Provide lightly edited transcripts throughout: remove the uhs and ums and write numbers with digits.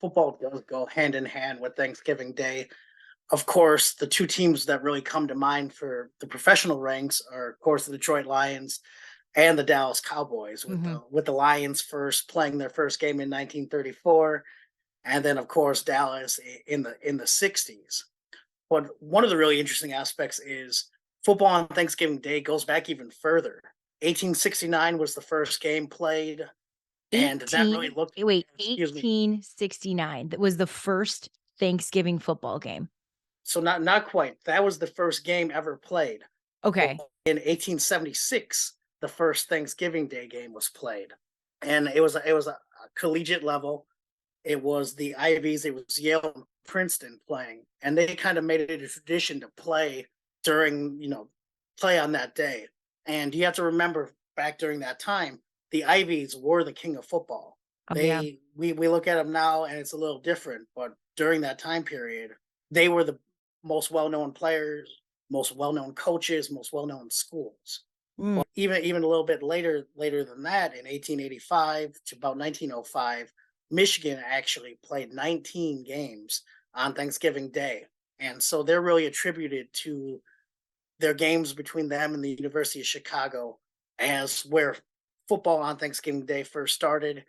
football does go hand in hand with Thanksgiving Day. Of course, the two teams that really come to mind for the professional ranks are, of course, the Detroit Lions and the Dallas Cowboys, with Hmm. the Lions first playing their first game in 1934, and then, of course, Dallas in the 60s. But one of the really interesting aspects is football on Thanksgiving Day goes back even further. 1869 was the first game played, and that really 18, looked, wait, excuse me, 1869. That was the first Thanksgiving football game. so not quite. That was the first game ever played. But Okay. in 1876, the first Thanksgiving Day game was played, and it was a collegiate level. It was the Ivies. It was Yale and Princeton playing, and they kind of made it a tradition to play during play on that day. And you have to remember, back during that time, the Ivies were the king of football. Oh yeah. We look at them now, and it's a little different, but during that time period, they were the most well known players, most well known coaches, most well known schools. Mm. Even a little bit later than that, in 1885 to about 1905, Michigan actually played 19 games on Thanksgiving Day, and so they're really attributed to their games between them and the University of Chicago as where football on Thanksgiving Day first started.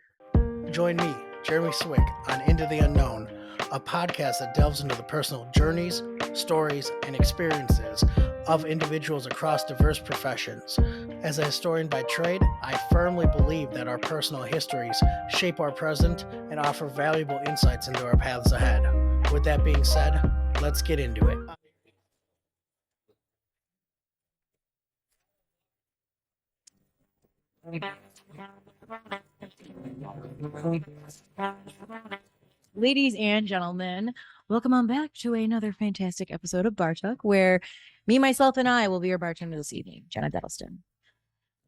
Join me, Jeremy Swick, on Into the Unknown, a podcast that delves into the personal journeys, stories, and experiences of individuals across diverse professions. As a historian by trade, I firmly believe that our personal histories shape our present and offer valuable insights into our paths ahead. With that being said, let's get into it. Ladies and gentlemen, welcome on back to another fantastic episode of Bar Talk, where me, myself, and I will be your bartender this evening, Jenna.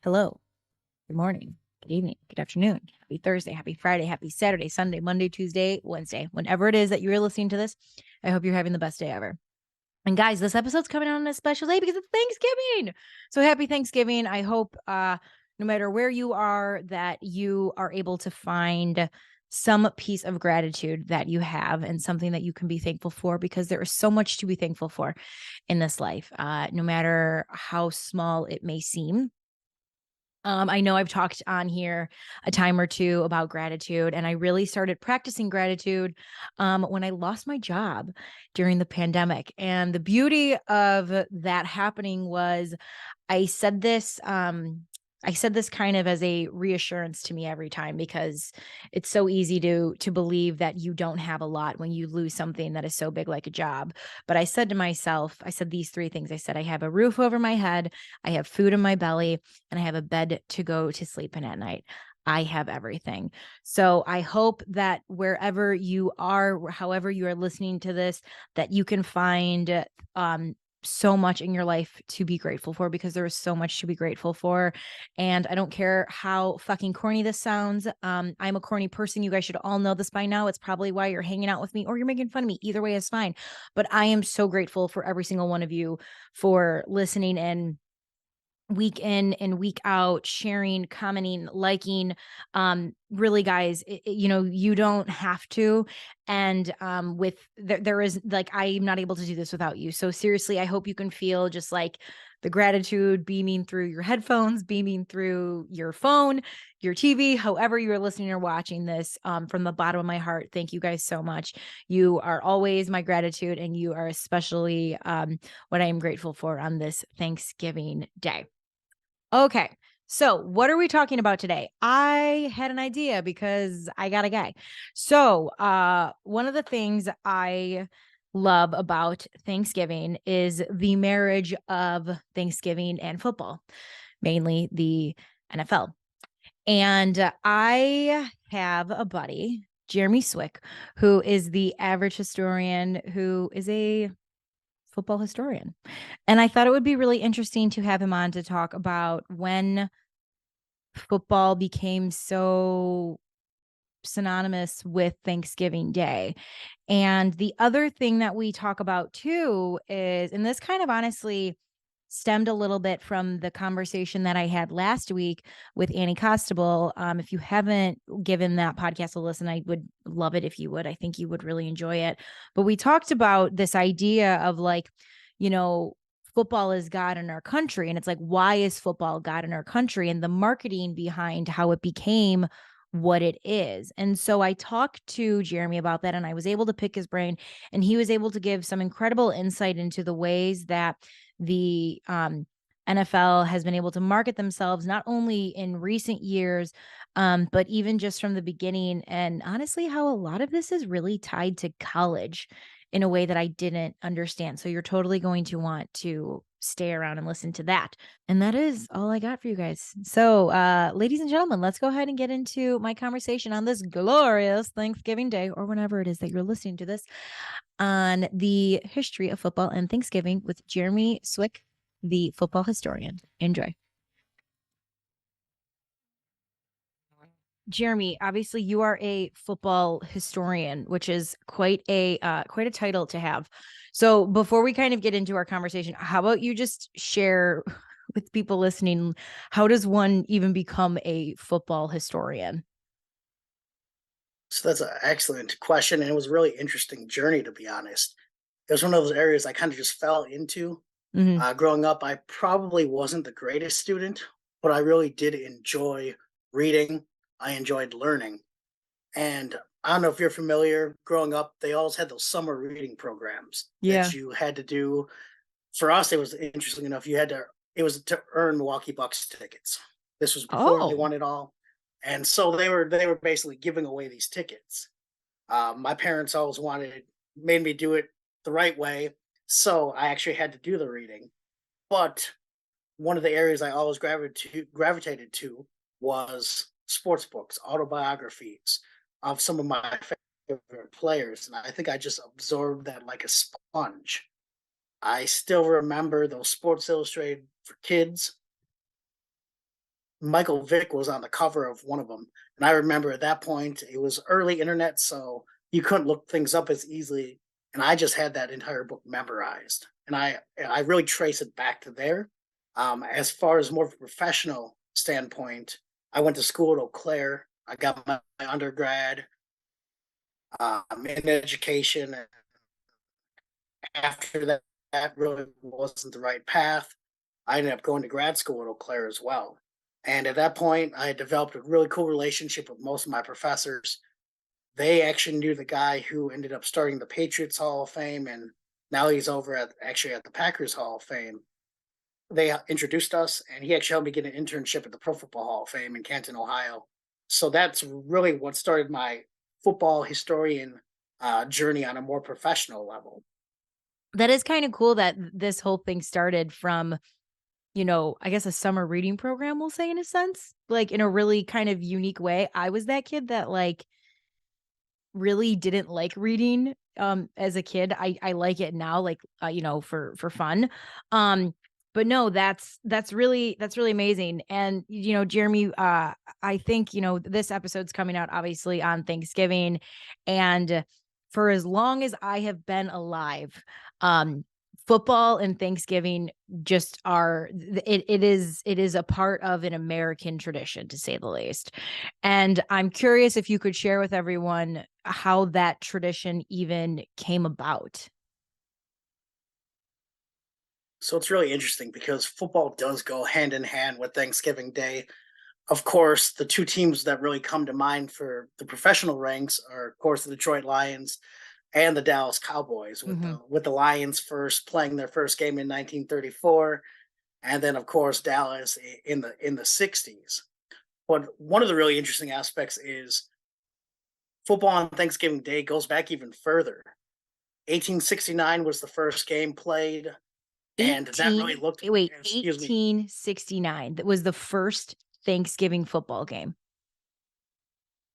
Hello, good morning, good evening, good afternoon, happy Thursday, happy Friday, happy Saturday, Sunday, Monday, Tuesday, Wednesday, whenever it is that you're listening to this. I hope you're having the best day ever. And guys, this episode's coming out on a special day because it's Thanksgiving. So happy Thanksgiving. I hope no matter where you are, that you are able to find some piece of gratitude that you have and something that you can be thankful for, because there is so much to be thankful for in this life, no matter how small it may seem. I know I've talked on here a time or two about gratitude, and I really started practicing gratitude when I lost my job during the pandemic. And the beauty of that happening was I said this kind of as a reassurance to me every time, because it's so easy to believe that you don't have a lot when you lose something that is so big like a job. But I said to myself, I said these three things. I said, I have a roof over my head, I have food in my belly, and I have a bed to go to sleep in at night. I have everything. So I hope that wherever you are, however you are listening to this, that you can find so much in your life to be grateful for, because there is so much to be grateful for. And I don't care how fucking corny this sounds. I'm a corny person. You guys should all know this by now. It's probably why you're hanging out with me or you're making fun of me. Either way is fine. But I am so grateful for every single one of you for listening in and week out, sharing, commenting, liking. Really, guys, you don't have to. And there is, like, I'm not able to do this without you. So seriously, I hope you can feel just like the gratitude beaming through your headphones, beaming through your phone, your TV, however you are listening or watching this. From the bottom of my heart, thank you guys so much. You are always my gratitude, and you are especially what I am grateful for on this Thanksgiving Day. Okay. So what are we talking about today? I had an idea because I got a guy. So one of the things I love about Thanksgiving is the marriage of Thanksgiving and football, mainly the NFL. And I have a buddy, Jeremy Swick, who is the average historian, who is a football historian. And I thought it would be really interesting to have him on to talk about when football became so synonymous with Thanksgiving Day. And the other thing that we talk about too is, and this kind of honestly stemmed a little bit from the conversation that I had last week with Annie Costable. If you haven't given that podcast a listen, I would love it if you would. I think you would really enjoy it. But we talked about this idea of like, football is God in our country. And it's like, why is football God in our country? And the marketing behind how it became what it is. And so I talked to Jeremy about that, and I was able to pick his brain, and he was able to give some incredible insight into the ways that the NFL has been able to market themselves, not only in recent years, but even just from the beginning. And honestly, how a lot of this is really tied to college in a way that I didn't understand. So you're totally going to want to stay around and listen to that. And that is all I got for you guys. So, ladies and gentlemen, let's go ahead and get into my conversation on this glorious Thanksgiving Day, or whenever it is that you're listening to this, on the history of football and Thanksgiving with Jeremy Swick, the football historian. Enjoy. Jeremy, obviously you are a football historian, which is quite a title to have. So before we kind of get into our conversation, how about you just share with people listening, how does one even become a football historian? So that's an excellent question, and it was a really interesting journey, to be honest. It was one of those areas I kind of just fell into. Hmm. Growing up, I probably wasn't the greatest student, but I really did enjoy reading. I enjoyed learning. And I don't know if you're familiar, growing up, they always had those summer reading programs Yeah. that you had to do. For us, it was interesting enough, it was to earn Milwaukee Bucks tickets. This was before they Oh, won it all. And so they were basically giving away these tickets. My parents always made me do it the right way. So I actually had to do the reading. But one of the areas I always gravitated to was sports books, autobiographies of some of my favorite players. And I think I just absorbed that like a sponge. I still remember those Sports Illustrated for kids. Michael Vick was on the cover of one of them. And I remember at that point, it was early internet, so you couldn't look things up as easily. And I just had that entire book memorized. And I really trace it back to there. As far as more of a professional standpoint, I went to school at Eau Claire. I got my undergrad in education. And after that, that really wasn't the right path. I ended up going to grad school at Eau Claire as well. And at that point, I had developed a really cool relationship with most of my professors. They actually knew the guy who ended up starting the Patriots Hall of Fame, and now he's over at the Packers Hall of Fame. They introduced us, and he actually helped me get an internship at the Pro Football Hall of Fame in Canton, Ohio. So that's really what started my football historian journey on a more professional level. that is kind of cool that this whole thing started from, I guess a summer reading program, we'll say, in a sense, like in a really kind of unique way. I was that kid that like really didn't like reading as a kid. I like it now, like for fun. But no, that's really amazing. And Jeremy, I think this episode's coming out obviously on Thanksgiving, and for as long as I have been alive, football and Thanksgiving just it is a part of an American tradition, to say the least. And I'm curious if you could share with everyone how that tradition even came about. So it's really interesting because football does go hand in hand with Thanksgiving Day. Of course, the two teams that really come to mind for the professional ranks are, of course, the Detroit Lions and the Dallas Cowboys, with Hmm. the Lions first playing their first game in 1934, and then of course Dallas in the 60s. But one of the really interesting aspects is football on Thanksgiving Day goes back even further. 1869 was the first game played, and that really 18 looked, wait, excuse me, 1869, that was the first Thanksgiving football game.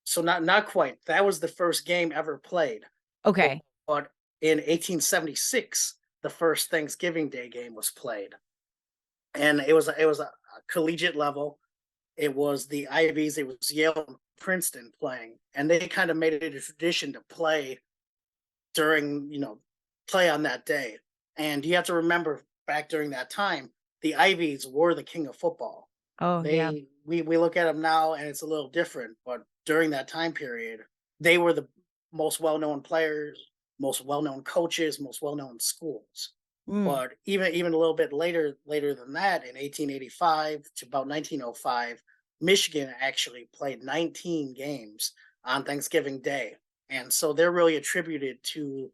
so not quite. That was the first game ever played. But, Okay. but in 1876, the first Thanksgiving Day game was played, and it was a collegiate level. It was the Ivies. It was Yale and Princeton playing, and they kind of made it a tradition to during play on that day. And you have to remember back during that time, the Ivies were the king of football. Oh, yeah. We look at them now and it's a little different, but during that time period, they were the most well-known players, most well-known coaches, most well-known schools. Mm. But even a little bit later than that, in 1885 to about 1905, Michigan actually played 19 games on Thanksgiving Day. And so they're really attributed to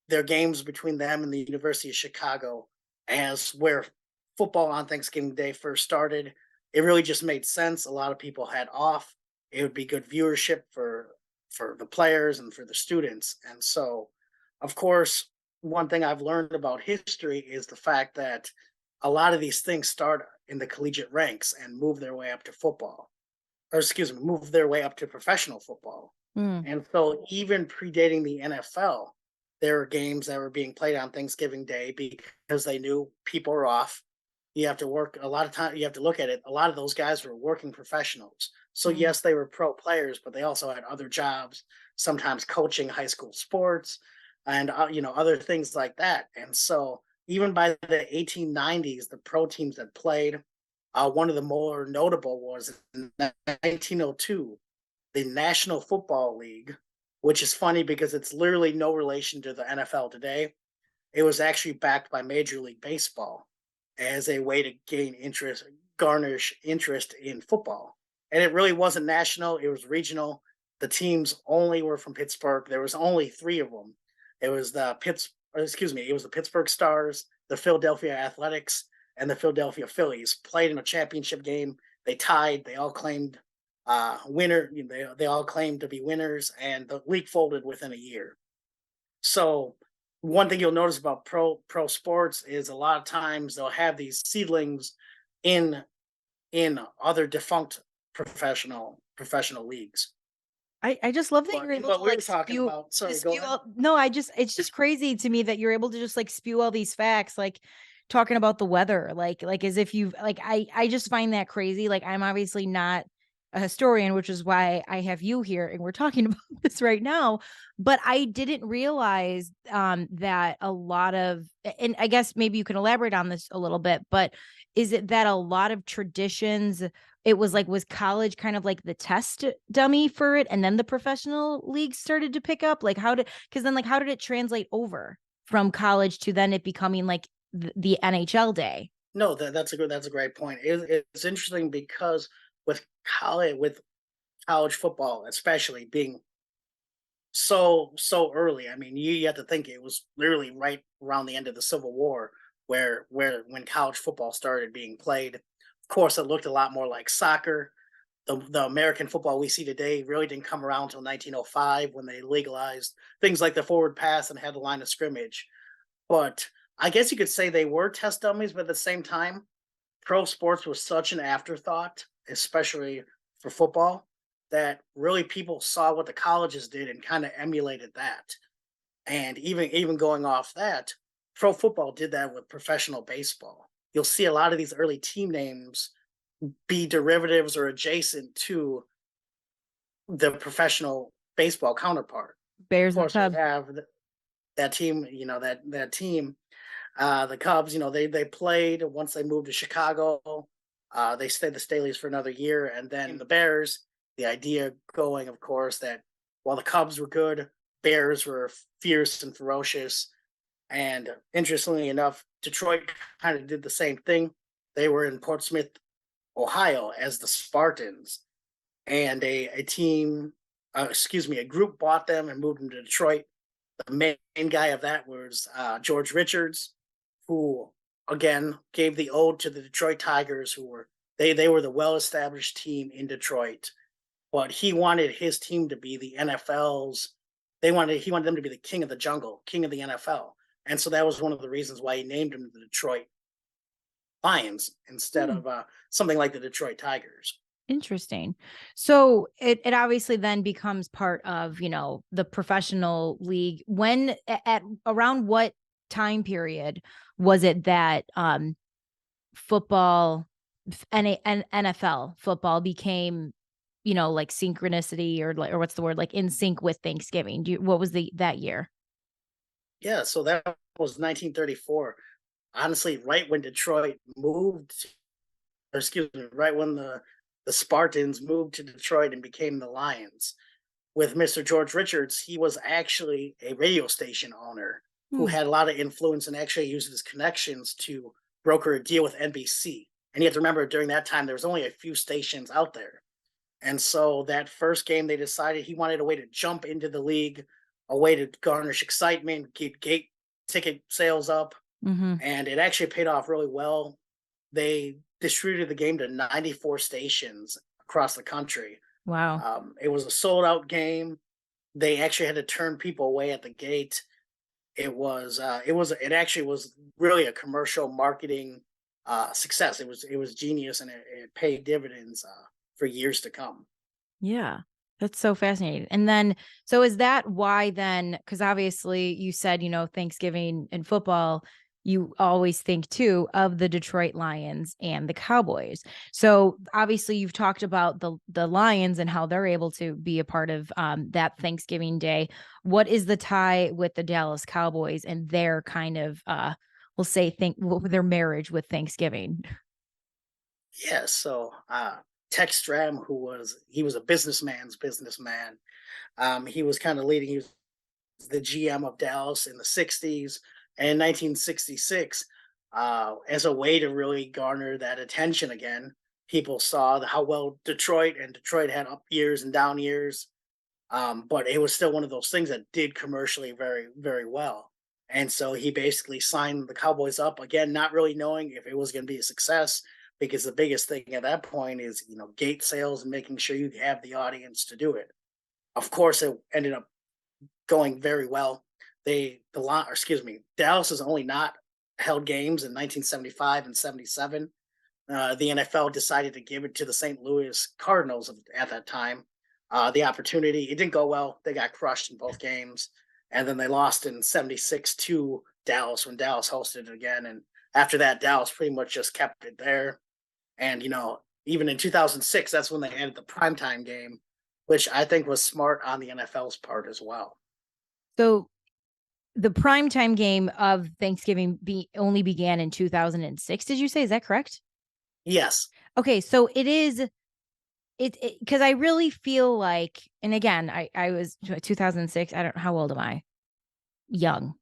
their games between them and the University of Chicago as where football on Thanksgiving Day first started. It really just made sense. A lot of people had off. It would be good viewership for the players and for the students. And so, of course, one thing I've learned about history is the fact that a lot of these things start in the collegiate ranks and move their way up to football, or excuse me, move their way up to professional football. Mm. And so, even predating the NFL, there were games that were being played on Thanksgiving Day because they knew people were off. You have to work a lot of time. You have to look at it. A lot of those guys were working professionals. So, Mm. yes, they were pro players, but they also had other jobs, sometimes coaching high school sports and, other things like that. And so, even by the 1890s, the pro teams that played, one of the more notable was in 1902, the National Football League, which is funny because it's literally no relation to the NFL today. It was actually backed by Major League Baseball as a way to gain interest, garnish interest in football. And it really wasn't national, it was regional. The teams only were from Pittsburgh. There was only three of them. It was it was the Pittsburgh Stars, the Philadelphia Athletics, and the Philadelphia Phillies played in a championship game. They tied, they all claimed winner. They all claimed to be winners, and the league folded within a year. So one thing you'll notice about pro sports is a lot of times they'll have these seedlings in other defunct professional leagues. I just love that you're able But to we were like talking spew about. to Sorry, go spew ahead. out. No, it's just crazy to me that you're able to just like spew all these facts, like talking about the weather, like as if you've like I just find that crazy. Like I'm obviously not a historian, which is why I have you here and we're talking about this right now. But I didn't realize that a lot of, and I guess maybe you can elaborate on this a little bit, but is it that a lot of traditions, it was like, was college kind of like the test dummy for it and then the professional leagues started to pick up? Like because then like how did it translate over from college to then it becoming like the NHL day? No, that's a great point. It's interesting because with college football, especially being so early. I mean, you have to think it was literally right around the end of the Civil War where when college football started being played. Of course, it looked a lot more like soccer. The American football we see today really didn't come around until 1905 when they legalized things like the forward pass and had the line of scrimmage. But I guess you could say they were test dummies, but at the same time, pro sports was such an afterthought, especially for football, that really people saw what the colleges did and kind of emulated that. And even going off that, pro football did that with professional baseball. You'll see a lot of these early team names be derivatives or adjacent to the professional baseball counterpart. Of Bears and course, we Cubs. have that team, that team, the Cubs, they played once they moved to Chicago. They stayed the Staleys for another year, and then the Bears. The idea going, of course, that while the Cubs were good, Bears were fierce and ferocious. And interestingly enough, Detroit kind of did the same thing. They were in Portsmouth, Ohio, as the Spartans, and a group bought them and moved them to Detroit. The main guy of that was George Richards, who again gave the ode to the Detroit Tigers, who were they were the well established team in Detroit, but he wanted his team to be the NFL's. He wanted them to be the king of the jungle, king of the NFL, and so that was one of the reasons why he named him the Detroit Lions instead Hmm. of something like the Detroit Tigers. Interesting. So it obviously then becomes part of, the professional league. When at around what time period was it that football and NFL football became, like synchronicity or what's the word, like in sync with Thanksgiving? What was that year? Yeah, so that was 1934. honestly, right when Detroit moved, or excuse me, right when the Spartans moved to Detroit and became the Lions. With Mr. George Richards, he was actually a radio station owner who Hmm. had a lot of influence and actually used his connections to broker a deal with NBC. And you have to remember during that time there was only a few stations out there. And so that first game, they decided he wanted a way to jump into the league, a way to garnish excitement, keep gate ticket sales up, Mm-hmm. and it actually paid off really well. They distributed the game to 94 stations across the country. Wow. It was a sold out game. They actually had to turn people away at the gate. It actually was really a commercial marketing success. It was genius, and it paid dividends for years to come. Yeah. That's so fascinating. And then, so is that why then? Because obviously you said, Thanksgiving and football, you always think too of the Detroit Lions and the Cowboys. So obviously you've talked about the Lions and how they're able to be a part of that Thanksgiving day. What is the tie with the Dallas Cowboys and their kind of, we'll say, their marriage with Thanksgiving? Yes, so Tex Stram, he was a businessman's businessman. He was kind of leading. He was the GM of Dallas in the '60s and in 1966, as a way to really garner that attention again. People saw how well Detroit had up years and down years, but it was still one of those things that did commercially very, very well. And so he basically signed the Cowboys up again, not really knowing if it was going to be a success, because the biggest thing at that point is, gate sales and making sure you have the audience to do it. Of course, it ended up going very well. Dallas has only not held games in 1975 and '77. The NFL decided to give it to the St. Louis Cardinals at that time. The opportunity, it didn't go well. They got crushed in both games, and then they lost in '76 to Dallas when Dallas hosted it again. And after that, Dallas pretty much just kept it there. And even in 2006, that's when they added the primetime game, which I think was smart on the NFL's part as well. So the primetime game of Thanksgiving only began in 2006. Did you say? Is that correct? Yes. Okay, so it is it because I really feel like, and again, I was 2006. I don't how old am I? Young.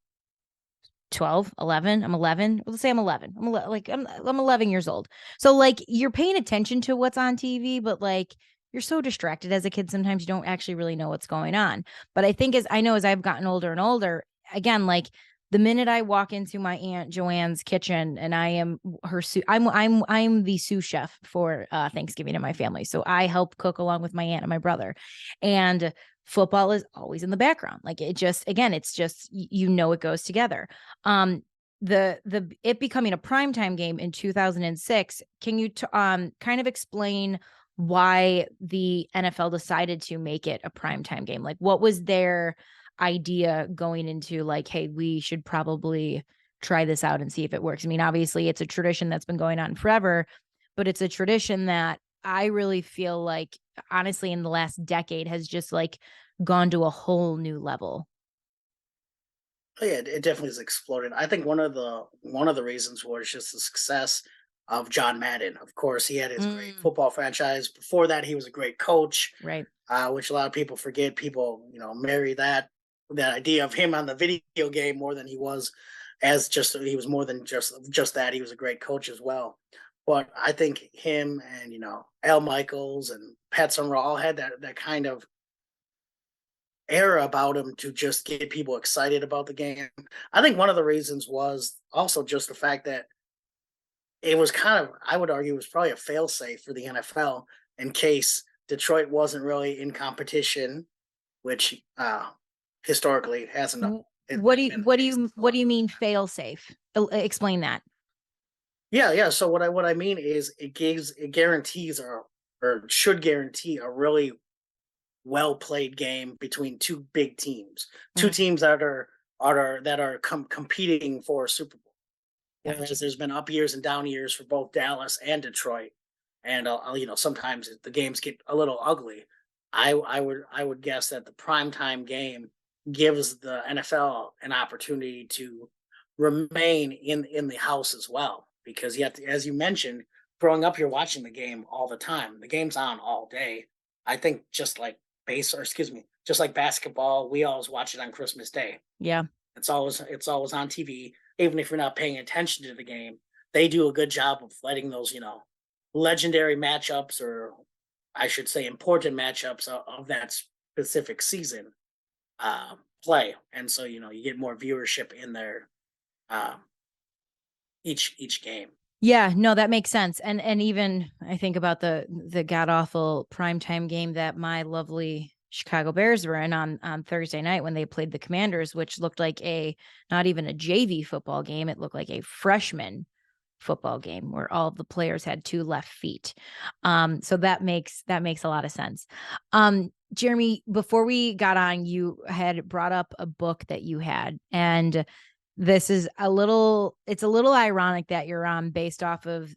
12, 11. I'm 11. Let's say I'm 11. I'm 11 years old. So like you're paying attention to what's on TV, but like you're so distracted as a kid sometimes you don't actually really know what's going on. But I think as I've gotten older and older, again, like the minute I walk into my Aunt Joanne's kitchen and I am her I'm the sous chef for Thanksgiving in my family. So I help cook along with my aunt and my brother. And football is always in the background. Like it just, again, it's just it goes together. Um, the it becoming a primetime game in 2006. Can you kind of explain why the NFL decided to make it a primetime game? Like, what was their idea going into, like, hey, we should probably try this out and see if it works? I mean, obviously, it's a tradition that's been going on forever, but it's a tradition that I really feel like, honestly, in the last decade has just like gone to a whole new level. Oh, yeah, it definitely has exploded. I think one of the reasons was just the success of John Madden. Of course, he had his great Mm, football franchise. Before that, he was a great coach, right. which a lot of people forget. People, marry that idea of him on the video game more than he was as just he was more than just that. He was a great coach as well. But I think him and Al Michaels and Pat Summerall all had that kind of era about him to just get people excited about the game. I think one of the reasons was also just the fact that it was kind of, I would argue, it was probably a failsafe for the NFL in case Detroit wasn't really in competition, which historically hasn't been the case. What do you mean fail safe? Explain that. Yeah, yeah. So what I mean is it guarantees or should guarantee a really well played game between two big teams, two Mm, teams that are competing for a Super Bowl. gotcha. Whereas there's been up years and down years for both Dallas and Detroit, and sometimes the games get a little ugly. I would guess that the primetime game gives the NFL an opportunity to remain in the house as well, because you have to, as you mentioned, growing up, you're watching the game all the time. The game's on all day. I think just like just like basketball, we always watch it on Christmas Day. Yeah. It's always on TV, even if you're not paying attention to the game. They do a good job of letting those, legendary matchups, or I should say important matchups of that specific season play. And so, you get more viewership in there um each game. Yeah, no, that makes sense. And even I think about the god awful primetime game that my lovely Chicago Bears were in on Thursday night when they played the Commanders, which looked like a not even a JV football game. It looked like a freshman football game where all of the players had two left feet. So that makes a lot of sense. Jeremy, before we got on, you had brought up a book that you had, and this is it's a little ironic that you're on based off of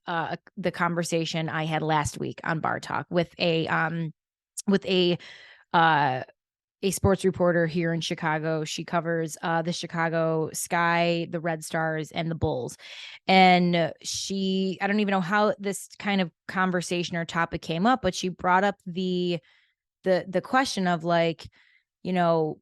the conversation I had last week on Bar Talk with uh a sports reporter here in Chicago. She covers the Chicago Sky, the Red Stars, and the Bulls. And I don't even know how this kind of conversation or topic came up, but she brought up the question of, like, you know,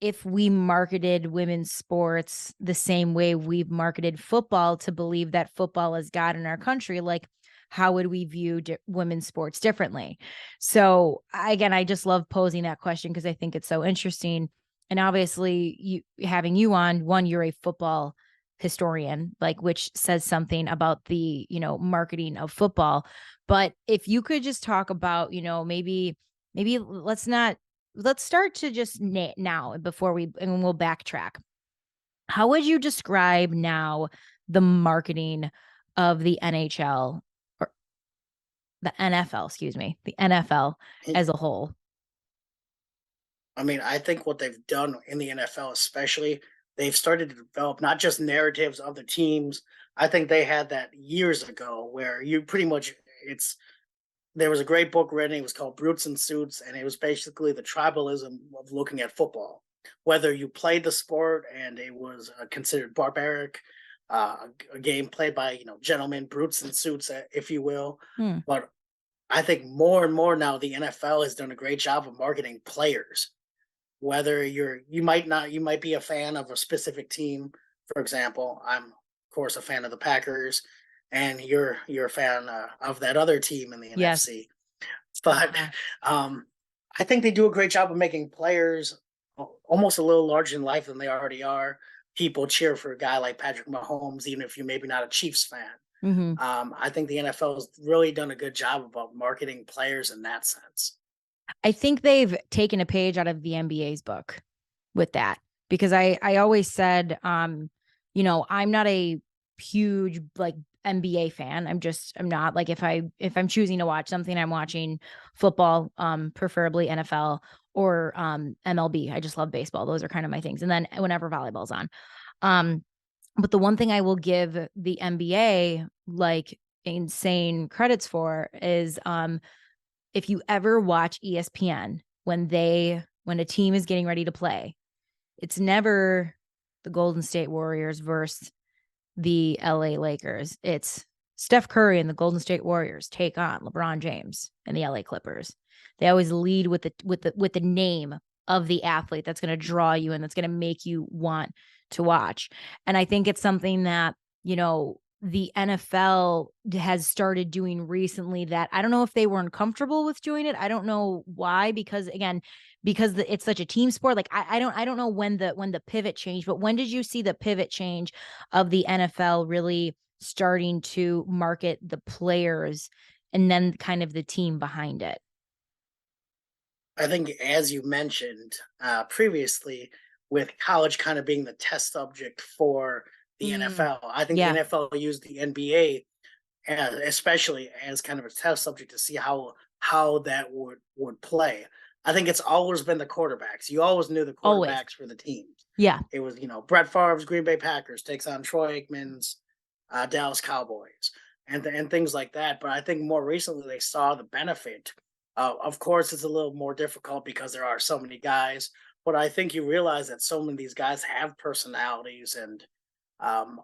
if we marketed women's sports the same way we've marketed football to believe that football is God in our country, like, how would we view women's sports differently? So again, I just love posing that question because I think it's so interesting. And obviously, having you on, one, you're a football historian, like, which says something about the, marketing of football. But if you could just talk about, maybe let's start to just now before and we'll backtrack. How would you describe now the marketing of the NHL, or the NFL, excuse me, the NFL as a whole? I mean, I think what they've done in the NFL, especially, they've started to develop not just narratives of the teams. I think they had that years ago where you pretty much it's there was a great book written. It was called Brutes and Suits, and it was basically the tribalism of looking at football. Whether you played the sport and it was considered barbaric, a game played by gentlemen, brutes and suits, if you will. Hmm. But I think more and more now the NFL has done a great job of marketing players. Whether you might be a fan of a specific team. For example, I'm of course a fan of the Packers, and you're a fan of that other team in the Yes. NFC. But um, I think they do a great job of making players almost a little larger in life than they already are. People cheer for a guy like Patrick Mahomes, even if you're maybe not a Chiefs fan. Mm-hmm. I think the NFL has really done a good job about marketing players in that sense. I think they've taken a page out of the NBA's book with that, because I always said, I'm not a huge, like, NBA fan. I'm not, like, if I'm choosing to watch something, I'm watching football, preferably NFL or MLB. I just love baseball. Those are kind of my things. And then whenever volleyball's on. But the one thing I will give the NBA, like, insane credits for is if you ever watch ESPN when a team is getting ready to play, it's never the Golden State Warriors versus the LA Lakers. It's Steph Curry and the Golden State Warriors take on LeBron James and the LA Clippers. They always lead with the name of the athlete that's going to draw you and that's going to make you want to watch. And I think it's something that, the NFL has started doing recently that I don't know if they weren't comfortable with doing it. I don't know why, because again, it's such a team sport. Like, I don't know when the pivot changed, but when did you see the pivot change of the NFL really starting to market the players and then kind of the team behind it? I think, as you mentioned previously, with college kind of being the test subject for the NFL, I think the Yeah. NFL used the NBA especially as kind of a test subject to see how that would play. I think it's always been the quarterbacks. You always knew the Always. quarterbacks for the teams. Yeah. It was Brett Favre's Green Bay Packers takes on Troy Aikman's Dallas Cowboys, and things like that. But I think more recently they saw the benefit. Of course, it's a little more difficult because there are so many guys. But I think you realize that so many of these guys have personalities, and Um,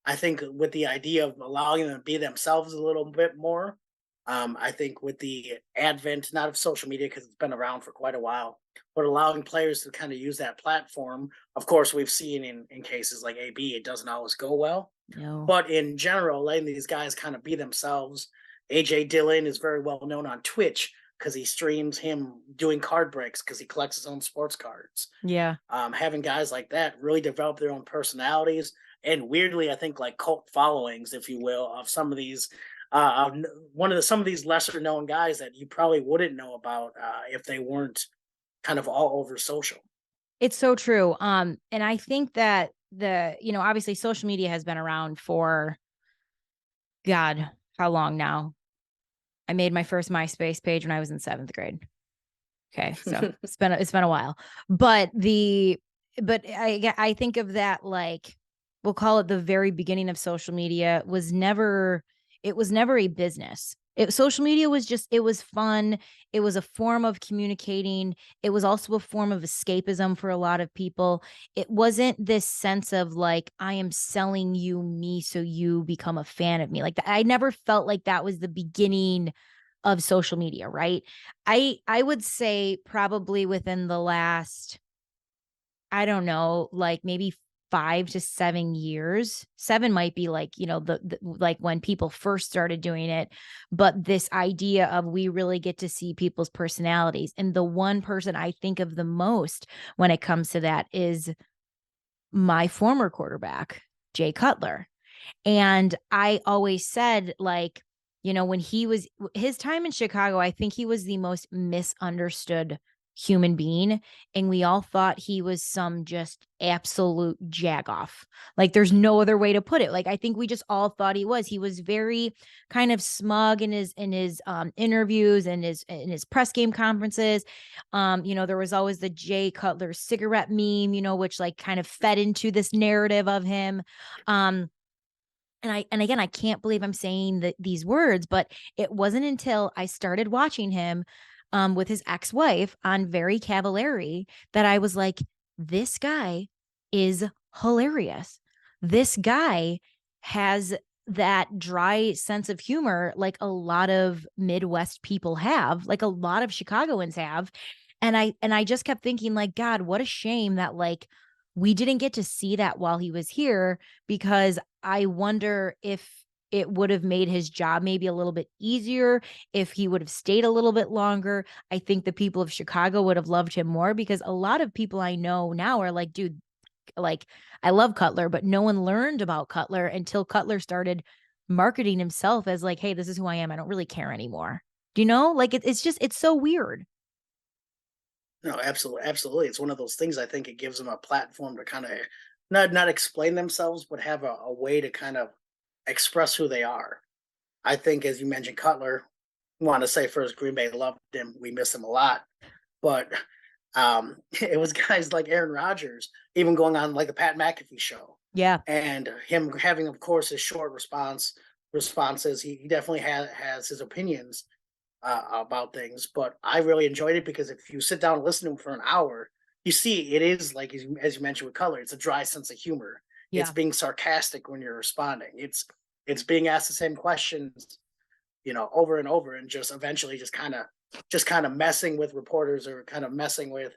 I think with the idea of allowing them to be themselves a little bit more, I think with the advent, not of social media because it's been around for quite a while, but allowing players to kind of use that platform. Of course, we've seen in cases like AB, it doesn't always go well, No. but in general, letting these guys kind of be themselves. AJ Dillon is very well known on Twitch because he streams him doing card breaks because he collects his own sports cards. Yeah. Having guys like that really develop their own personalities, and weirdly, I think like cult followings, if you will, of some of these. One of the some of these lesser known guys that you probably wouldn't know about if they weren't kind of all over social. It's so true. And I think that obviously social media has been around for God, how long now? I made my first MySpace page when I was in 7th grade. Okay, so it's been a while. But I think of that, like, we'll call it the very beginning of social media it was never a business. Social media was just, it was fun. It was a form of communicating. It was also a form of escapism for a lot of people. It wasn't this sense of like, I am selling you me so you become a fan of me. Like, I never felt like that was the beginning of social media, right? I would say probably within the last, I don't know, like maybe 5 to 7 years. 7 might be like, like when people first started doing it. But this idea of we really get to see people's personalities. And the one person I think of the most when it comes to that is my former quarterback, Jay Cutler. And I always said, like, when his time in Chicago, I think he was the most misunderstood human being. And we all thought he was some just absolute jagoff. Like, there's no other way to put it. Like, I think we just all thought he was. He was very kind of smug in his interviews and his press game conferences. There was always the Jay Cutler cigarette meme, which like kind of fed into this narrative of him. And again, I can't believe I'm saying these words, but it wasn't until I started watching him with his ex-wife on Very Cavallari that I was like, this guy is hilarious. This guy has that dry sense of humor like a lot of Midwest people have, like a lot of Chicagoans have. And I just kept thinking, like, God, what a shame that like we didn't get to see that while he was here, because I wonder if it would have made his job maybe a little bit easier if he would have stayed a little bit longer. I think the people of Chicago would have loved him more, because a lot of people I know now are like, dude, like, I love Cutler, but no one learned about Cutler until Cutler started marketing himself as like, hey, this is who I am. I don't really care anymore. Do you know? Like, it's so weird. No, absolutely, absolutely. It's one of those things. I think it gives them a platform to kind of not explain themselves, but have a way to kind of express who they are. I think, as you mentioned, Cutler. Want to say first, Green Bay loved him. We miss him a lot, but it was guys like Aaron Rodgers, even going on like the Pat McAfee show, Yeah. and him having, of course, his short responses. He definitely has his opinions about things, but I really enjoyed it because if you sit down and listen to him for an hour, you see it is like, as you mentioned with Color, it's a dry sense of humor. It's Yeah. being sarcastic when you're responding. It's being asked the same questions, over and over, and just eventually just kind of messing with reporters or kind of messing with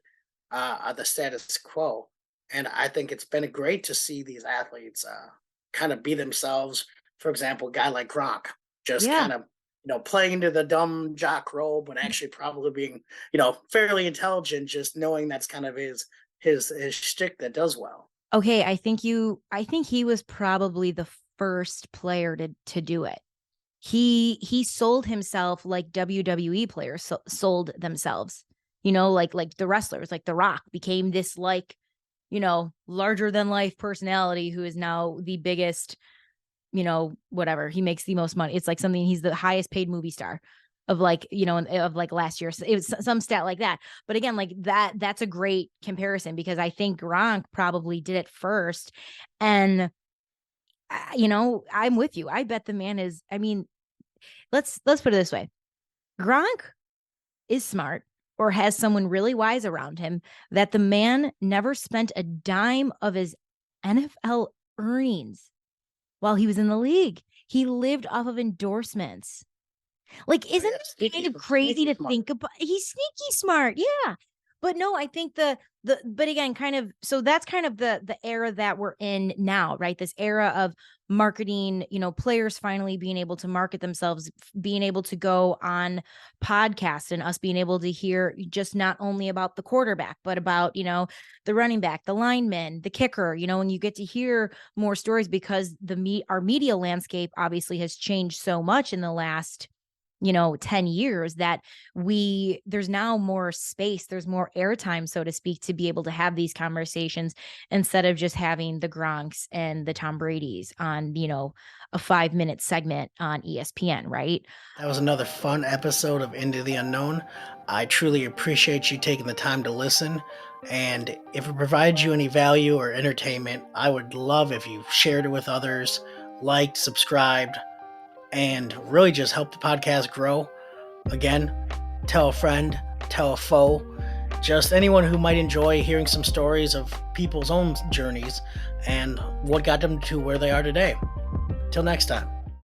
the status quo. And I think it's been great to see these athletes kind of be themselves. For example, a guy like Gronk just Yeah. kind of playing into the dumb jock role, but actually probably being fairly intelligent. Just knowing that's kind of his shtick that does well. Okay, I think he was probably the first player to do it. He sold himself like WWE players sold themselves. Like the wrestlers, like The Rock became this like, larger than life personality who is now the biggest, whatever. He makes the most money. It's like something, he's the highest paid movie star of like, of like last year. So it was some stat like that. But again, like that's a great comparison, because I think Gronk probably did it first. And I'm with you. I bet the man is, I mean, let's put it this way. Gronk is smart, or has someone really wise around him, that the man never spent a dime of his NFL earnings while he was in the league. He lived off of endorsements. Like, isn't that kind of crazy to think about? He's sneaky smart. Yeah. But no, I think but again, kind of, so that's kind of the era that we're in now, right? This era of marketing, players finally being able to market themselves, being able to go on podcasts, and us being able to hear just not only about the quarterback, but about, the running back, the lineman, the kicker, and you get to hear more stories because our media landscape obviously has changed so much in the last 10 years that there's now more space, there's more airtime, so to speak, to be able to have these conversations instead of just having the Gronks and the Tom Bradys on, a 5-minute segment on ESPN, right? That was another fun episode of Into the Unknown. I truly appreciate you taking the time to listen. And if it provides you any value or entertainment, I would love if you shared it with others, liked, subscribed, and really just help the podcast grow. Again, tell a friend, tell a foe, just anyone who might enjoy hearing some stories of people's own journeys and what got them to where they are today. Till next time.